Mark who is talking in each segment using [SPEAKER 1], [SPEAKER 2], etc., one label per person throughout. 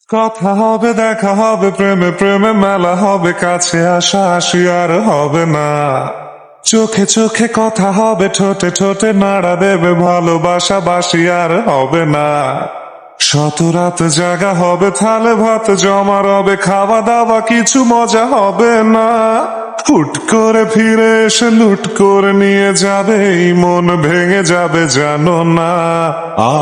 [SPEAKER 1] কথা হবে, দেখা হবে, প্রেমে প্রেমে মেলা হবে, কাছে আসা আসি আর হবে না। চোখে চোখে কথা হবে, ঠোঁটে ঠোঁটে নাড়া দেবে, ভালোবাসা বাসি আর হবে না। শত রাত জাগা হবে, থালে ভাত জমা রবে, খাওয়া দাওয়া কিছু মজা হবে না। হুট করে ফিরে এসে লুট করে নিয়ে যাবে, এই মন ভেঙে যাবে জানো না।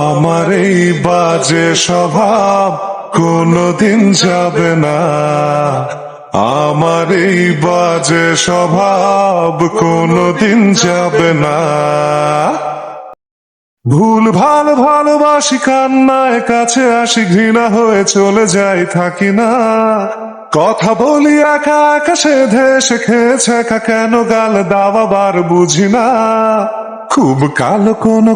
[SPEAKER 1] আমার এই বাজে স্বভাব কোনদিন যাবে না। আমার এই বাজে স্বভাব কোনদিন যাবে না। ভুল ভাল ভালোবাসি, কান্নায় কাছে আসি, ঘৃণা হয়ে চলে যাই থাকি না। কথা বলি একা একা, সেধে এসে খেয়েছে একা, কেন গাল দাওয়াবার বুঝি না। খুব কালো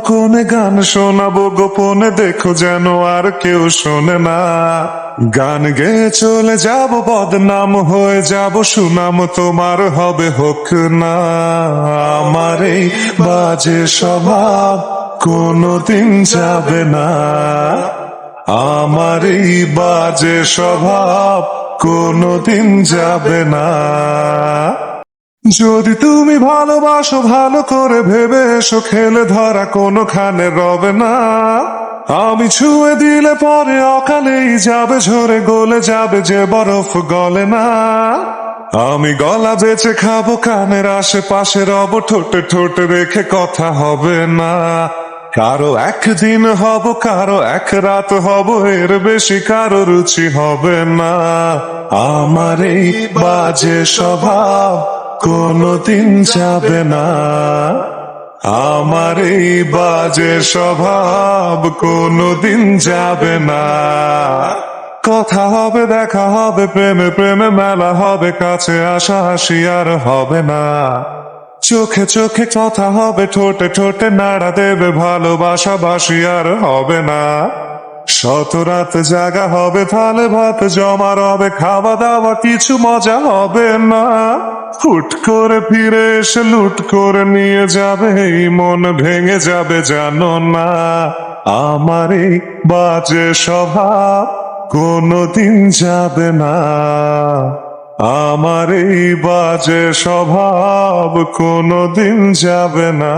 [SPEAKER 1] কোনে গান শোনাবো গোপনে, দেখো যেন আর কেউ শোনে না। গান গেয়ে চলে যাব, বদনাম হয়ে যাব, সুনাম তোমার হবে হোক না। আমার এই বাজে স্বভাব কোনদিন যাবে না। আমার এই বাজে স্বভাব কোনদিন যাবে না। যদি তুমি ভালোবাসো ভালো করে ভেবে এসো, খেলে ধরা কোনোখানে রবে না। আমি ছুঁয়ে দিলে পরে অকালেই যাবে ঝরে, গলে যাবে যে বরফ গলে না। আমি গলা বেঁচে খাবো, কানের আশেপাশে রব, ঠোঁটে ঠোঁটে রেখে কথা হবে না। কারো একদিন হব, কারো এক রাত হব, এর বেশি কারো রুচি হবে না। আমার এই বাজে স্বভাব কোনদিন যাবে না। আমার এই বাজে স্বভাব কোনদিন যাবে না। কথা হবে, দেখা হবে, প্রেমে প্রেমে মেলা হবে, কাছে আসা হাসি আর হবে না। চোখে চোখে কথা হবে, ঠোঁটে ঠোঁটে নাড়া দেবে, ভালোবাসা বাসি আর হবে না। শত রাত জাগা হবে, থালে ভাত জমা রবে, খাওয়া দাওয়া কিছু মজা হবে না। হুট করে ফিরে এসে লুট করে নিয়ে যাবে, এই মন ভেঙে যাবে জানো না। আমার এই বাজে স্বভাব কোনদিন যাবে না। আমার এই বাজে স্বভাব কোনদিন যাবে না।